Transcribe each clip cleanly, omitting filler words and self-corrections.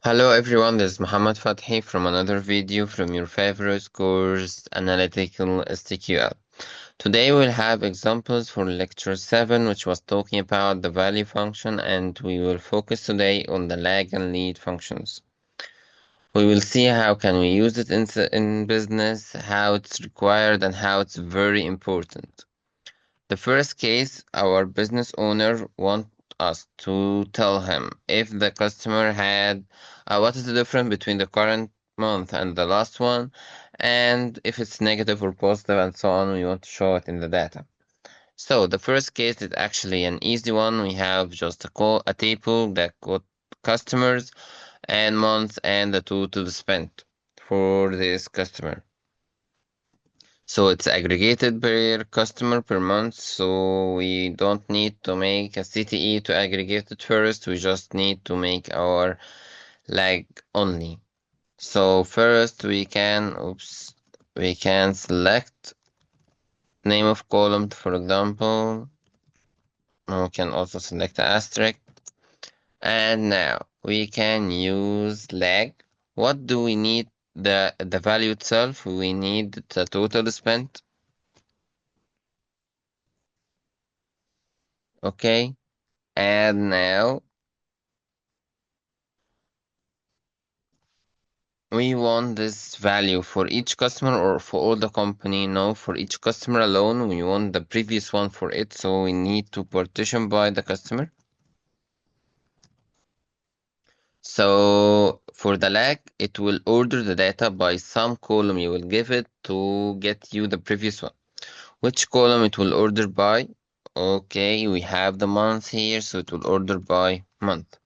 Hello everyone, this is Muhammad Fathi from another video from your favorite course, Analytical SQL. Today we'll have examples for lecture 7, which was talking about the value function, and we will focus today on the lag and lead functions. We will see how can we use it in business, how it's required, and how it's very important. The first case, our business owner wants us to tell him if the customer had what is the difference between the current month and the last one, and if it's negative or positive and so on, we want to show it in the data. So the first case is actually an easy one. We have just a table that got customers and months and the total spent for this customer. So it's aggregated per customer per month, so we don't need to make a CTE to aggregate it first, we just need to make our lag only. So first we can select name of column, for example. We can also select asterisk. And now we can use lag. What do we need? The value itself, we need the total spent. Okay. And now we want this value for each customer or for all the company. No, for each customer alone, we want the previous one for it. So we need to partition by the customer. So for the lag, it will order the data by some column you will give it to get you the previous one. Which column it will order by? Okay, we have the month here, so it will order by month.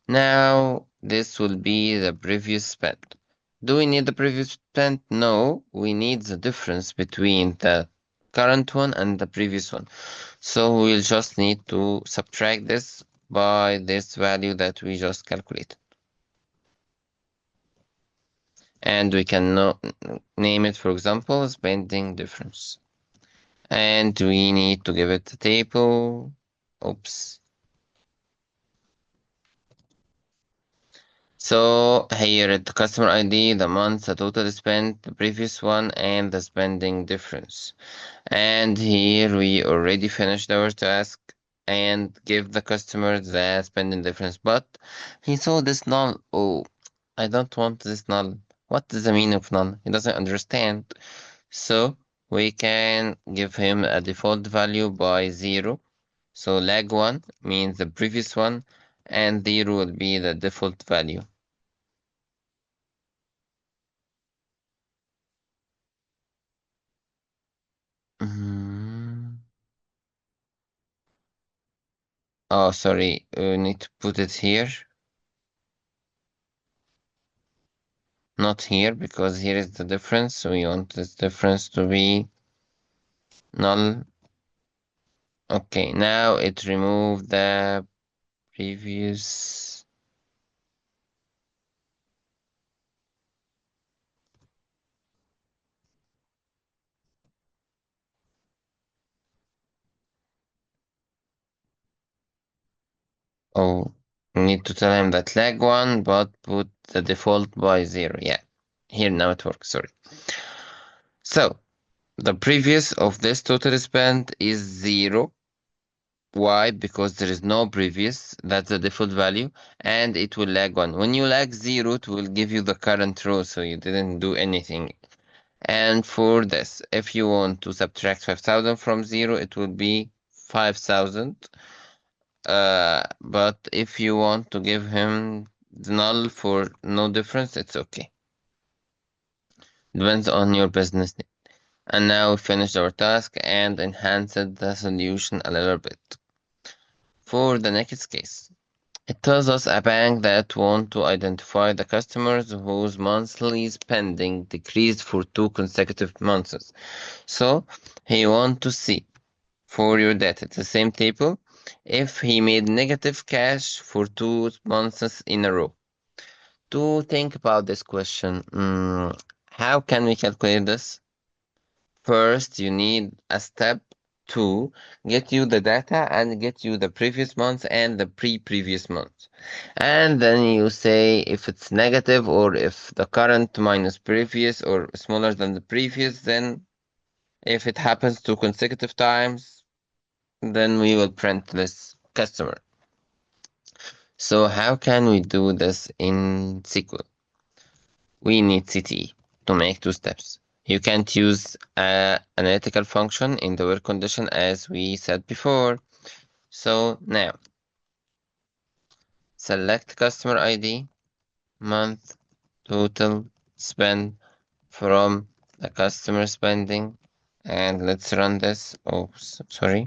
Now, this will be the previous spend. Do we need the previous spend? No, we need the difference between the current one and the previous one. So we'll just need to subtract this by this value that we just calculated. And we can name it, for example, spending difference. And we need to give it a table. Oops. So here at the customer ID, the month, the total spent, the previous one, and the spending difference. And here we already finished our task and give the customer the spending difference. But he saw this null. Oh, I don't want this null. What is the meaning of null? He doesn't understand. So we can give him a default value by 0. So lag 1 means the previous one, and 0 will be the default value. Mm. Oh, sorry, we need to put it here. Not here, because here is the difference. So we want this difference to be null. Okay, now it removed the previous. Oh, we need to tell him that lag 1, but put the default by 0. Yeah, here now it works, sorry. So, the previous of this total spent is 0. Why? Because there is no previous, that's the default value, and it will lag 1. When you lag 0, it will give you the current row, so you didn't do anything. And for this, if you want to subtract 5,000 from 0, it will be 5,000. But if you want to give him the null for no difference, it's okay. Depends on your business need. And now we finished our task and enhanced the solution a little bit. For the next case, it tells us a bank that want to identify the customers whose monthly spending decreased for 2 consecutive months. So he want to see for your data, the same table, if he made negative cash for 2 months in a row. To think about this question, how can we calculate this? First, you need a step to get you the data and get you the previous month and the previous month. And then you say if it's negative or if the current minus previous or smaller than the previous, then if it happens to consecutive times, then we will print this customer. So how can we do this in SQL? We need CTE to make two steps. You can't use an analytical function in the where condition as we said before. So now, select customer ID, month, total, spend from the customer spending, and let's run this. Oh, sorry.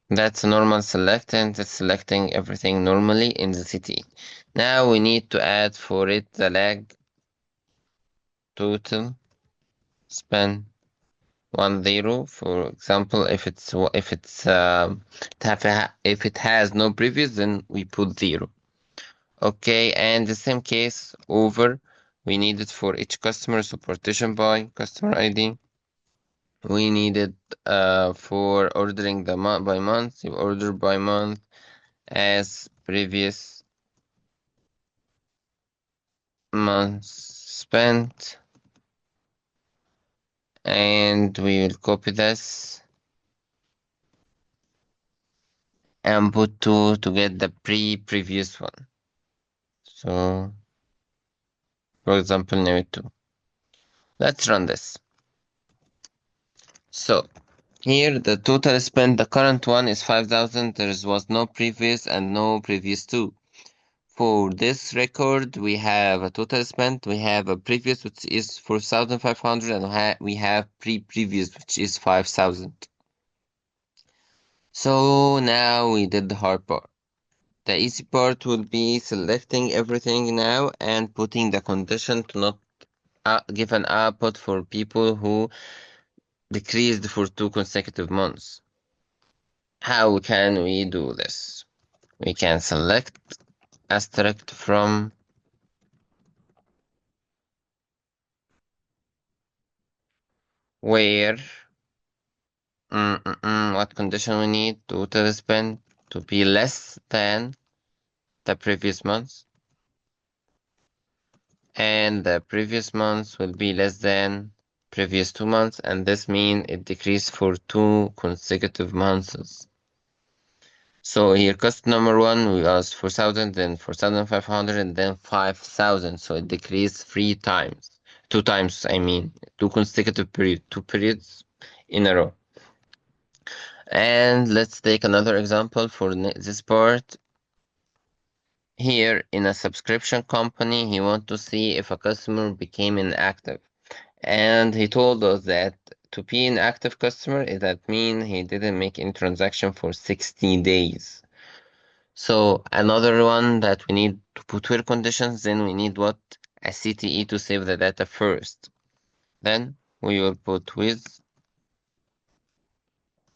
That's a normal select and it's selecting everything normally in the CTE. Now we need to add for it the lag, total, spend, 10. For example, if it has no previous, then we put 0. Okay, and the same case over. We need it for each customer, so partition by customer ID. We need it for ordering the month by month. You order by month as previous month spent, and we will copy this and put 2 to get the previous one. So, for example, now 2. Let's run this. So, here the total spent, the current one is 5,000. There was no previous and no previous 2. For this record, we have a total spent, we have a previous which is 4,500, and we have previous which is 5,000. So now we did the hard part. The easy part will be selecting everything now and putting the condition to not give an output for people who decreased for 2 consecutive months. How can we do this? We can select asterisk from where, what condition we need total spend to be less than the previous month, and the previous month will be less than previous 2 months, and this means it decreased for 2 consecutive months. So here cost number 1 was 4,000, then 4,500, and then 5,000. So it decreased 3 times. 2 times, I mean, 2 consecutive periods, 2 periods in a row. And let's take another example for this part. Here in a subscription company, he wants to see if a customer became inactive. And he told us that to be an active customer, that means he didn't make any transaction for 60 days. So another one that we need to put where conditions, then we need what? A CTE to save the data first. Then we will put with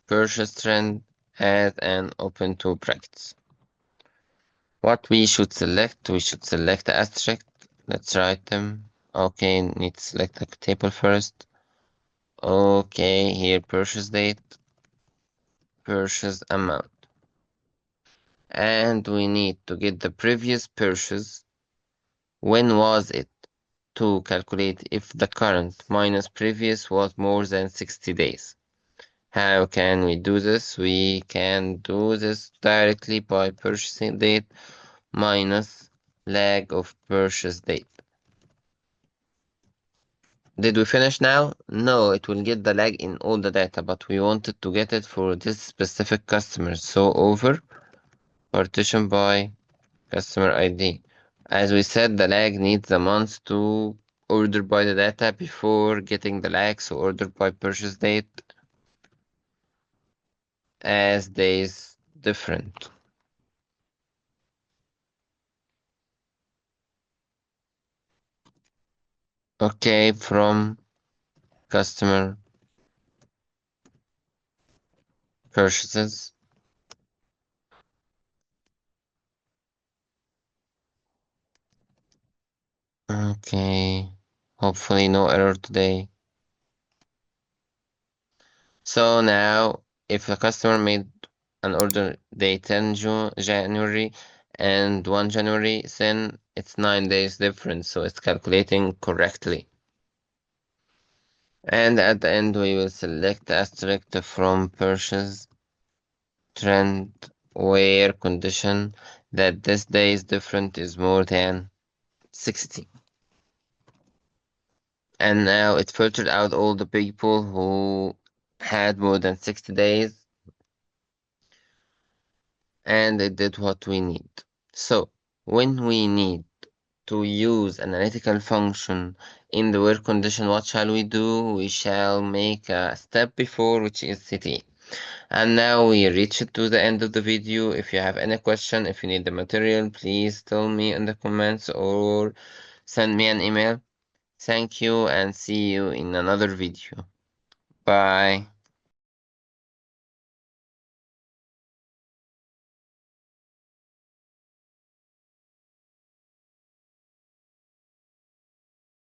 purchase trend, add and open two brackets. What we should select? We should select the asterisk. Let's write them. Okay, need to select the table first. Okay, here purchase date, purchase amount. And we need to get the previous purchase. When was it? To calculate if the current minus previous was more than 60 days. How can we do this? We can do this directly by purchasing date minus lag of purchase date. Did we finish now? No, it will get the lag in all the data, but we wanted to get it for this specific customer. So over partition by customer ID. As we said, the lag needs the month to order by the data before getting the lag, so order by purchase date as days different. Okay, from customer purchases. Okay, hopefully no error today. So now, if a customer made an order day 10 January and 1 January, then it's 9 days difference, so it's calculating correctly. And at the end, we will select asterisk from purchase trend where condition that this day is different is more than 60. And now it filtered out all the people who had more than 60 days, and it did what we need. So when we need to use analytical function in the where condition, what shall we do? We shall make a step before, which is city. And now we reached to the end of the video. If you have any question, if you need the material, please tell me in the comments or send me an email. Thank you and see you in another video. Bye.